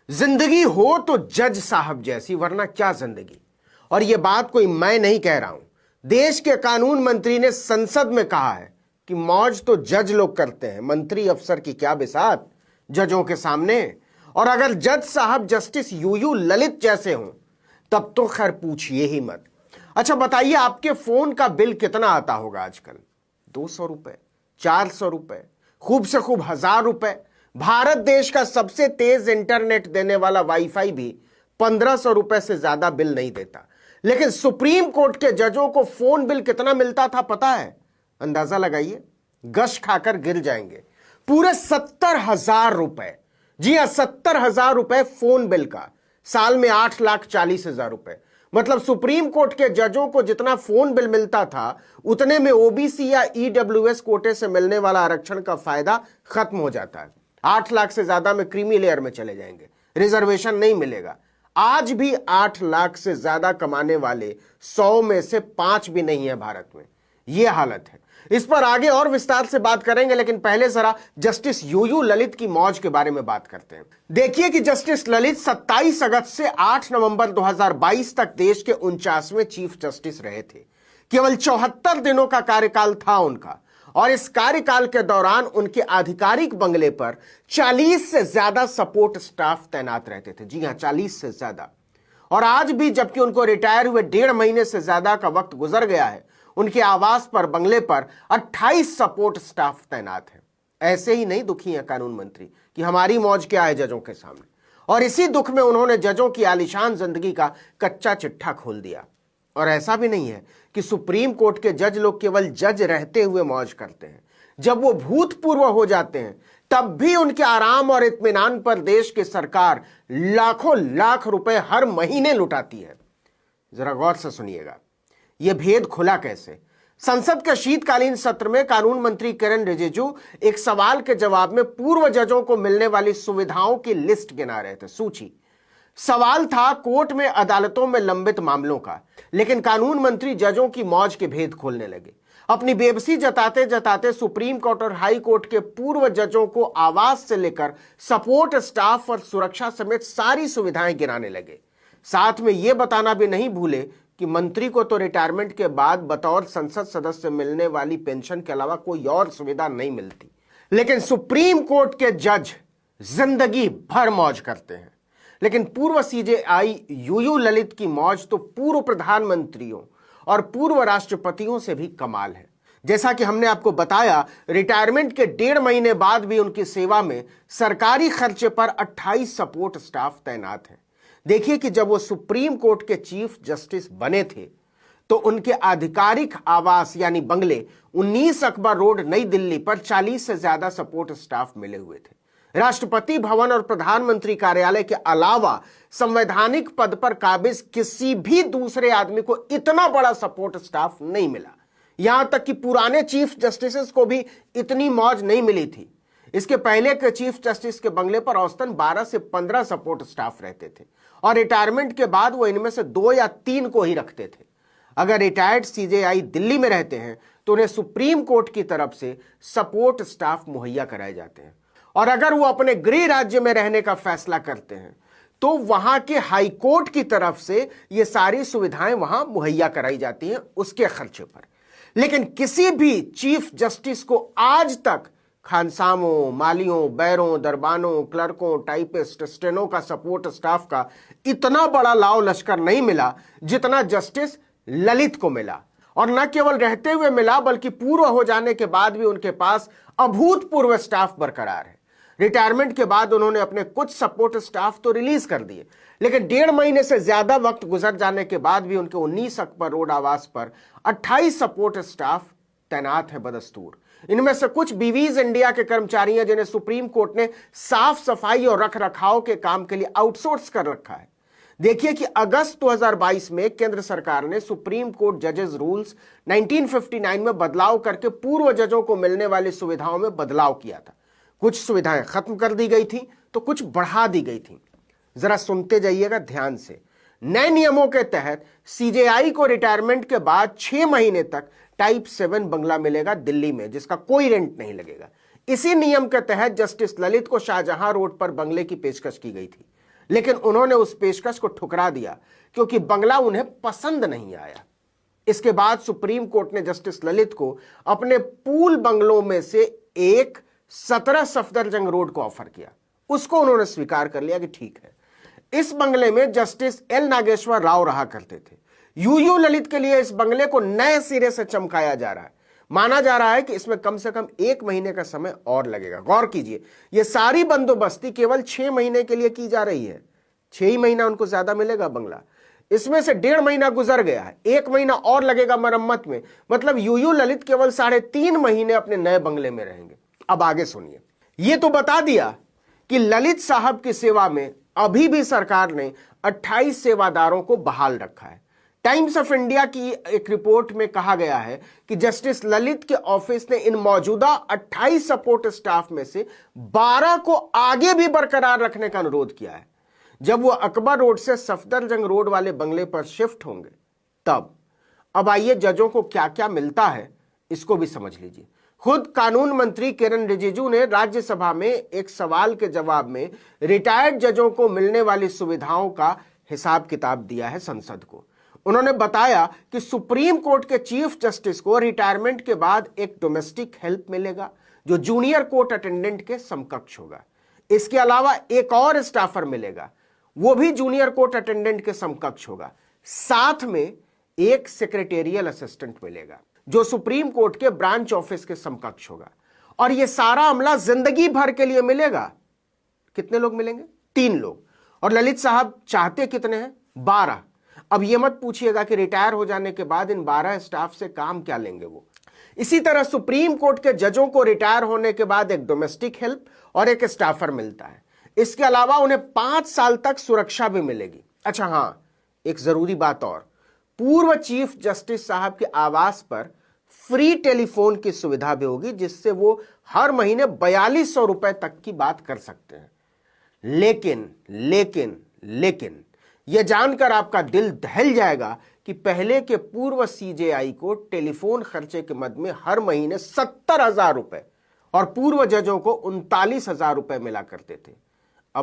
जिंदगी हो तो जज साहब जैसी, वरना क्या जिंदगी। और यह बात कोई मैं नहीं कह रहा हूं, देश के कानून मंत्री ने संसद में कहा है कि मौज तो जज लोग करते हैं, मंत्री अफसर की क्या बिसात जजों के सामने। और अगर जज साहब जस्टिस यूयू ललित जैसे हों तब तो खैर पूछिए ही मत। अच्छा बताइए, आपके फोन का बिल कितना आता होगा आजकल? 200 रुपए, 400 रुपए, खूब से खूब 1000 रुपए। भारत देश का सबसे तेज इंटरनेट देने वाला वाईफाई भी 1500 रुपए से ज्यादा बिल नहीं देता। लेकिन सुप्रीम कोर्ट के जजों को फोन बिल कितना मिलता था पता है? अंदाजा लगाइए, गश खाकर गिर जाएंगे। पूरे 70,000 रुपए। जी हां, 70,000 रुपए फोन बिल का। साल में 8,40,000 रुपए। मतलब सुप्रीम कोर्ट के जजों को जितना फोन बिल मिलता था उतने में ओबीसी या ईडब्ल्यूएस कोटे से मिलने वाला आरक्षण का फायदा खत्म हो जाता है। 8 लाख से ज्यादा में क्रीमी लेयर में चले जाएंगे, रिजर्वेशन नहीं मिलेगा। आज भी 8 लाख से ज्यादा कमाने वाले 100 में से 5 भी नहीं है भारत में। यह हालत है। इस पर आगे और विस्तार से बात करेंगे, लेकिन पहले जरा जस्टिस यूयू ललित की मौज के बारे में बात करते हैं। देखिए कि जस्टिस ललित 27 अगस्त से 8 नवंबर 2022 तक देश के 49वें चीफ जस्टिस रहे थे। केवल 74 दिनों का कार्यकाल था उनका, और इस कार्यकाल के दौरान उनके आधिकारिक बंगले पर 40 से ज्यादा सपोर्ट स्टाफ तैनात रहते थे। जी हां, 40 से ज्यादा। और आज भी जबकि उनको रिटायर हुए 1.5 महीने से ज्यादा का वक्त गुजर गया है, उनके आवास पर, बंगले पर 28 सपोर्ट स्टाफ तैनात है। ऐसे ही नहीं दुखी है कानून मंत्री कि हमारी मौज क्या है जजों के सामने। और इसी दुख में उन्होंने जजों की आलीशान जिंदगी का कच्चा चिट्ठा खोल दिया। और ऐसा भी नहीं है कि सुप्रीम कोर्ट के जज लोग केवल जज रहते हुए मौज करते हैं। जब वो भूतपूर्व हो जाते हैं तब भी उनके आराम और इत्मीनान पर देश की सरकार लाखों लाख रुपए हर महीने लुटाती है। जरा गौर से सुनिएगा, यह भेद खुला कैसे। संसद के शीतकालीन सत्र में कानून मंत्री किरेन रिजिजू एक सवाल के जवाब में पूर्व जजों को मिलने वाली सुविधाओं की लिस्ट गिना रहे थे, सूची। सवाल था कोर्ट में, अदालतों में लंबित मामलों का, लेकिन कानून मंत्री जजों की मौज के भेद खोलने लगे। अपनी बेबसी जताते जताते सुप्रीम कोर्ट और हाई कोर्ट के पूर्व जजों को आवास से लेकर सपोर्ट स्टाफ और सुरक्षा समेत सारी सुविधाएं गिनाने लगे। साथ में यह बताना भी नहीं भूले कि मंत्री को तो रिटायरमेंट के बाद बतौर संसद सदस्य मिलने वाली पेंशन के अलावा कोई और सुविधा नहीं मिलती। लेकिन सुप्रीम कोर्ट के जज जिंदगी भर मौज करते हैं। लेकिन पूर्व सीजेआई यूयू ललित की मौज तो पूर्व प्रधानमंत्रियों और पूर्व राष्ट्रपतियों से भी कमाल है। जैसा कि हमने आपको बताया, रिटायरमेंट के 1.5 महीने बाद भी उनकी सेवा में सरकारी खर्चे पर 28 सपोर्ट स्टाफ तैनात हैं। देखिए कि जब वो सुप्रीम कोर्ट के चीफ जस्टिस बने थे तो उनके आधिकारिक आवास यानी बंगले 19 अकबर रोड, नई दिल्ली पर 40 से ज्यादा सपोर्ट स्टाफ मिले हुए थे। राष्ट्रपति भवन और प्रधानमंत्री कार्यालय के अलावा संवैधानिक पद पर काबिज किसी भी दूसरे आदमी को इतना बड़ा सपोर्ट स्टाफ नहीं मिला। यहां तक कि पुराने चीफ जस्टिस को भी इतनी मौज नहीं मिली थी। इसके पहले के चीफ जस्टिस के बंगले पर औसतन 12 से 15 सपोर्ट स्टाफ रहते थे, और रिटायरमेंट के बाद वो इनमें से 2 या 3 को ही रखते थे। अगर रिटायर्ड सीजेआई दिल्ली में रहते हैं तो उन्हें सुप्रीम कोर्ट की तरफ से सपोर्ट स्टाफ मुहैया कराए जाते हैं, और अगर वो अपने गृह राज्य में रहने का फैसला करते हैं तो वहां के हाई कोर्ट की तरफ से ये सारी सुविधाएं वहां मुहैया कराई जाती हैं उसके खर्चे पर। लेकिन किसी भी चीफ जस्टिस को आज तक खानसामों, मालियों, बैरों, दरबानों, क्लर्कों, टाइपिस्ट, स्टेनो का सपोर्ट स्टाफ का इतना बड़ा लाव लश्कर नहीं मिला जितना जस्टिस ललित को मिला। और न केवल रहते हुए मिला बल्कि पूर्व हो जाने के बाद भी उनके पास अभूतपूर्व स्टाफ बरकरार है। रिटायरमेंट के बाद उन्होंने अपने कुछ सपोर्ट स्टाफ तो रिलीज कर दिए, लेकिन 1.5 महीने से ज्यादा वक्त गुजर जाने के बाद भी उनके 19 अकबर रोड आवास पर 28 सपोर्ट स्टाफ तैनात है बदस्तूर। इनमें से कुछ बीवीज इंडिया के कर्मचारी हैं जिन्हें सुप्रीम कोर्ट ने साफ सफाई और रख रखाव के काम के लिए आउटसोर्स कर रखा है। देखिए कि अगस्त 2022 में केंद्र सरकार ने सुप्रीम कोर्ट जजेस रूल्स 1959 में बदलाव करके पूर्व जजों को मिलने वाली सुविधाओं में बदलाव किया था। कुछ सुविधाएं खत्म कर दी गई थी तो कुछ बढ़ा दी गई थी। जरा सुनते जाइएगा ध्यान से। नए नियमों के तहत सीजेआई को रिटायरमेंट के बाद 6 महीने तक टाइप 7 बंगला मिलेगा दिल्ली में, जिसका कोई रेंट नहीं लगेगा। इसी नियम के तहत जस्टिस ललित को शाहजहां रोड पर बंगले की पेशकश की गई थी। लेकिन उन्होंने उस पेशकश को ठुकरा दिया क्योंकि बंगला उन्हें पसंद नहीं आया। इसके बाद सुप्रीम कोर्ट ने जस्टिस ललित को अपने पूल बंगलों में से एक 17 सफदरजंग रोड को ऑफर किया। उसको उन्होंने स्वीकार कर लिया कि ठीक है। इस बंगले में जस्टिस एल नागेश्वर राव रहा करते थे। यूयू ललित के लिए इस बंगले को नए सिरे से चमकाया जा रहा है। माना जा रहा है कि इसमें कम से कम 1 महीने का समय और लगेगा। गौर कीजिए, यह सारी बंदोबस्ती केवल 6 महीने के लिए की जा रही है। 6 ही महीना उनको ज्यादा मिलेगा बंगला। इसमें से 1.5 महीना गुजर गया है, 1 महीना और लगेगा मरम्मत में। मतलब यूयू ललित केवल 3.5 महीने अपने नए बंगले में रहेंगे। अब आगे सुनिए। यह तो बता दिया कि ललित साहब की सेवा में अभी भी सरकार ने 28 सेवादारों को बहाल रखा है। टाइम्स ऑफ इंडिया की एक रिपोर्ट में कहा गया है कि जस्टिस ललित के ऑफिस ने इन मौजूदा 28 सपोर्ट स्टाफ में से 12 को आगे भी बरकरार रखने का अनुरोध किया है। जब वो अकबर रोड से सफदरजंग रोड वाले बंगले पर शिफ्ट होंगे तब। अब आइए जजों को क्या क्या मिलता है इसको भी समझ लीजिए। खुद कानून मंत्री किरण रिजिजू ने राज्यसभा में एक सवाल के जवाब में रिटायर्ड जजों को मिलने वाली सुविधाओं का हिसाब किताब दिया है संसद को। उन्होंने बताया कि सुप्रीम कोर्ट के चीफ जस्टिस को रिटायरमेंट के बाद एक डोमेस्टिक हेल्प मिलेगा जो जूनियर कोर्ट अटेंडेंट के समकक्ष होगा। इसके अलावा एक और स्टाफर मिलेगा, वो भी जूनियर कोर्ट अटेंडेंट के समकक्ष होगा। साथ में एक सेक्रेटेरियल असिस्टेंट मिलेगा जो सुप्रीम कोर्ट के ब्रांच ऑफिस के समकक्ष होगा। और यह सारा अमला जिंदगी भर के लिए मिलेगा। कितने लोग मिलेंगे? 3 लोग। और ललित साहब चाहते कितने हैं? 12। अब यह मत पूछिएगा कि रिटायर हो जाने के बाद इन 12 स्टाफ से काम क्या लेंगे वो। इसी तरह सुप्रीम कोर्ट के जजों को रिटायर होने के बाद एक डोमेस्टिक हेल्प और एक स्टाफर मिलता है। इसके अलावा उन्हें 5 साल तक सुरक्षा भी मिलेगी। अच्छा हां, एक जरूरी बात और, पूर्व चीफ जस्टिस साहब के आवास पर फ्री टेलीफोन की सुविधा भी होगी जिससे वो हर महीने 4200 रुपए तक की बात कर सकते हैं। लेकिन यह जानकर आपका दिल दहल जाएगा कि पहले के पूर्व सीजेआई को टेलीफोन खर्चे के मद में हर महीने 70,000 रुपए और पूर्व जजों को 39,000 रुपए मिला करते थे।